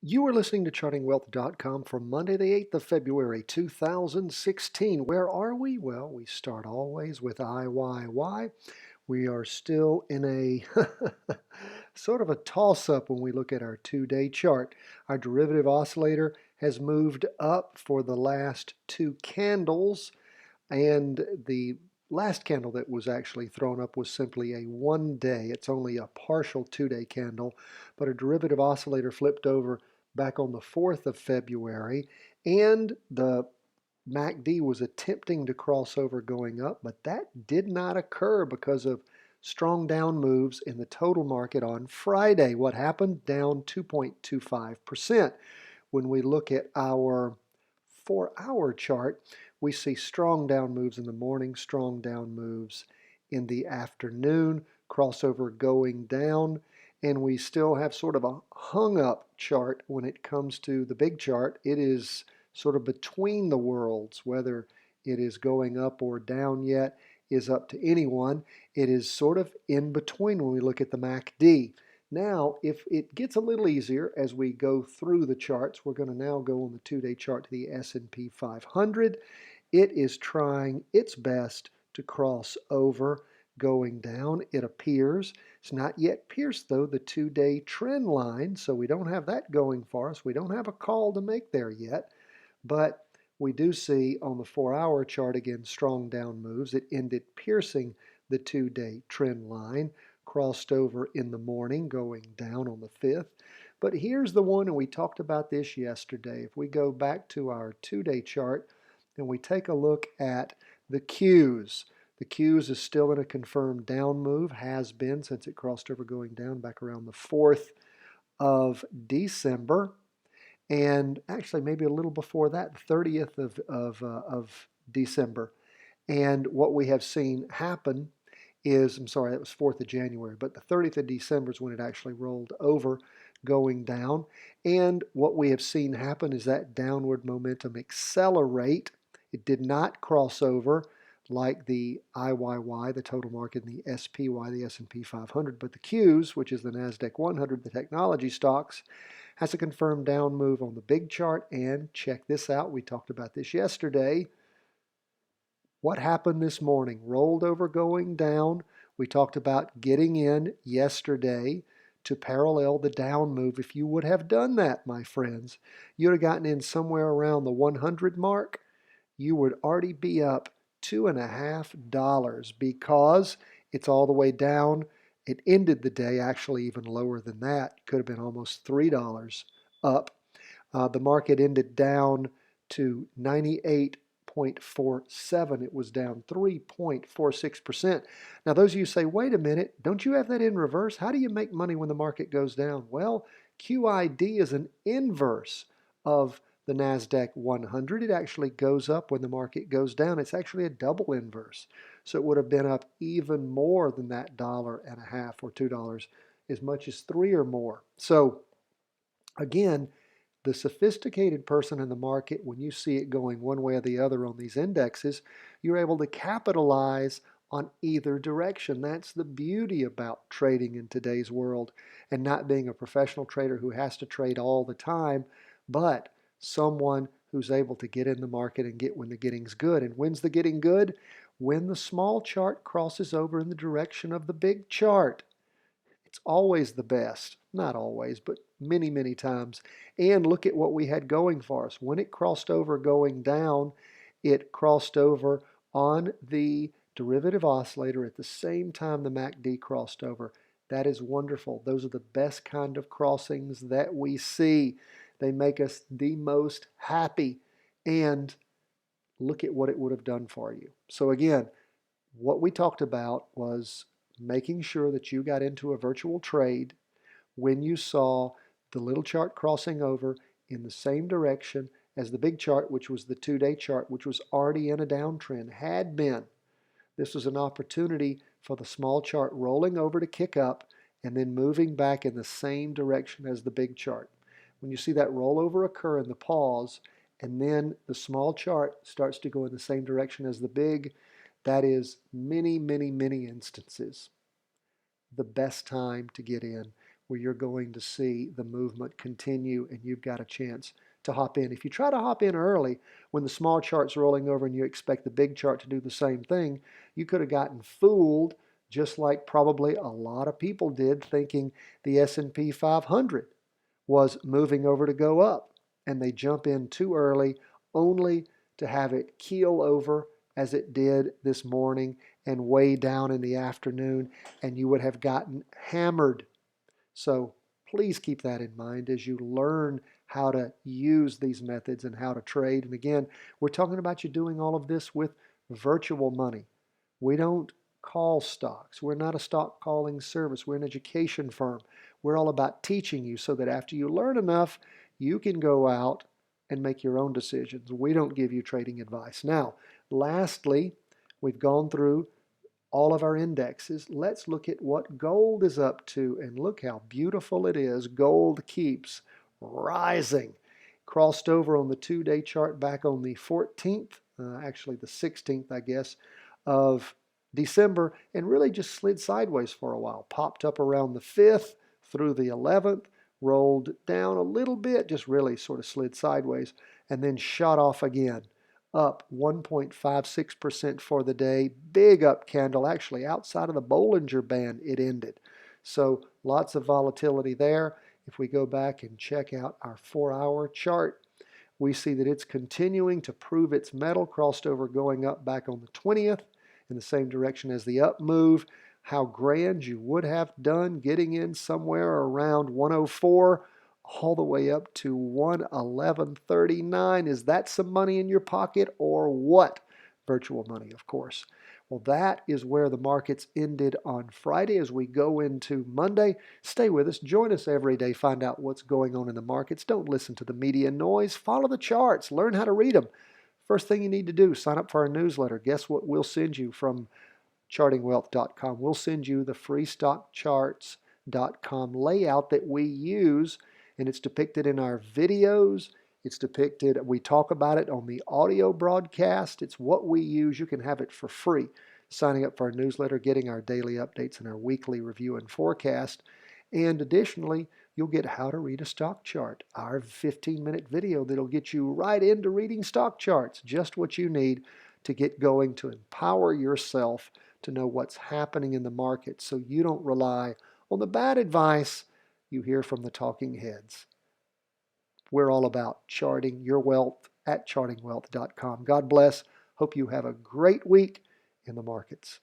You are listening to ChartingWealth.com for Monday, the 8th of February, 2016. Where are we? Well, we start always with IYY. We are still in a sort of a toss-up when we look at our two-day chart. Our derivative oscillator has moved up for the last two candles, and the last candle that was actually thrown up was simply a one-day. It's only a partial two-day candle, but a derivative oscillator flipped over back on the 4th of February, and the MACD was attempting to cross over going up, but that did not occur because of strong down moves in the total market on Friday. What happened? Down 2.25%. When we look at our 4-hour chart, we see strong down moves in the morning, strong down moves in the afternoon, crossover going down, and we still have sort of a hung up chart when it comes to the big chart. It is sort of between the worlds. Whether it is going up or down yet is up to anyone. It is sort of in between when we look at the MACD. Now, if it gets a little easier as we go through the charts, we're going to now go on the two-day chart to the S&P 500. It is trying its best to cross over going down, it appears. It's not yet pierced, though, the two-day trend line, so we don't have that going for us. We don't have a call to make there yet, but we do see on the 4-hour chart, again, strong down moves. It ended piercing the two-day trend line, crossed over in the morning, going down on the 5th. But here's the one, and we talked about this yesterday. If we go back to our two-day chart and we take a look at the Qs, the Qs is still in a confirmed down move, has been since it crossed over going down back around the 4th of December. And actually maybe a little before that, the 30th of December. And what we have seen happen is, I'm sorry, that was 4th of January, but the 30th of December is when it actually rolled over going down. And what we have seen happen is that downward momentum accelerate. It did not cross over like the IYY, the total market, and the SPY, the S&P 500, but the Qs, which is the NASDAQ 100, the technology stocks, has a confirmed down move on the big chart. And check this out, we talked about this yesterday. What happened this morning? Rolled over going down. We talked about getting in yesterday to parallel the down move. If you would have done that, my friends, you'd have gotten in somewhere around the 100 mark. You would already be up $2.50 because it's all the way down. It ended the day actually even lower than that. Could have been almost $3 up. The market ended down to 98.47. It was down 3.46%. Now, those of you say, wait a minute, don't you have that in reverse? How do you make money when the market goes down? Well, QID is an inverse of the NASDAQ 100. It actually goes up when the market goes down. It's actually a double inverse. So it would have been up even more than that $1.50 or $2, as much as 3 or more. So again, the sophisticated person in the market, when you see it going one way or the other on these indexes, you're able to capitalize on either direction. That's the beauty about trading in today's world, and not being a professional trader who has to trade all the time, but someone who's able to get in the market and get when the getting's good. And when's the getting good? When the small chart crosses over in the direction of the big chart. It's always the best. Not always, but many, many times. And look at what we had going for us. When it crossed over going down, it crossed over on the derivative oscillator at the same time the MACD crossed over. That is wonderful. Those are the best kind of crossings that we see. They make us the most happy. And look at what it would have done for you. So again, what we talked about was making sure that you got into a virtual trade when you saw the little chart crossing over in the same direction as the big chart, which was the two-day chart, which was already in a downtrend, had been. This was an opportunity for the small chart rolling over to kick up and then moving back in the same direction as the big chart. When you see that rollover occur in the pause, and then the small chart starts to go in the same direction as the big, that is many, many, many instances the best time to get in where you're going to see the movement continue and you've got a chance to hop in. If you try to hop in early when the small chart's rolling over and you expect the big chart to do the same thing, you could have gotten fooled, just like probably a lot of people did, thinking the S&P 500 was moving over to go up, and they jump in too early only to have it keel over as it did this morning and way down in the afternoon, and you would have gotten hammered. So please keep that in mind as you learn how to use these methods and how to trade. And again, we're talking about you doing all of this with virtual money. We don't call stocks. We're not a stock calling service. We're an education firm. We're all about teaching you so that after you learn enough, you can go out and make your own decisions. We don't give you trading advice. Now, lastly, we've gone through all of our indexes. Let's look at what gold is up to, and look how beautiful it is. Gold keeps rising. Crossed over on the 2-day chart back on the 14th, actually the 16th, I guess, of December, and really just slid sideways for a while. Popped up around the 5th through the 11th, rolled down a little bit, just really sort of slid sideways, and then shot off again. Up 1.56% for the day. Big up candle, actually outside of the Bollinger Band it ended. So lots of volatility there. If we go back and check out our 4-hour chart, we see that it's continuing to prove its mettle, crossed over going up back on the 20th in the same direction as the up move. How grand you would have done getting in somewhere around 104 all the way up to 111.39. Is that some money in your pocket or what? Virtual money, of course. Well, that is where the markets ended on Friday. As we go into Monday, stay with us. Join us every day. Find out what's going on in the markets. Don't listen to the media noise. Follow the charts. Learn how to read them. First thing you need to do, sign up for our newsletter. Guess what we'll send you from chartingwealth.com? We'll send you the freestockcharts.com layout that we use, and it's depicted in our videos. It's depicted, we talk about it on the audio broadcast. It's what we use. You can have it for free. Signing up for our newsletter, getting our daily updates and our weekly review and forecast. And additionally, you'll get how to read a stock chart, our 15-minute video that'll get you right into reading stock charts, just what you need to get going, to empower yourself to know what's happening in the market so you don't rely on the bad advice you hear from the talking heads. We're all about charting your wealth at chartingwealth.com. God bless. Hope you have a great week in the markets.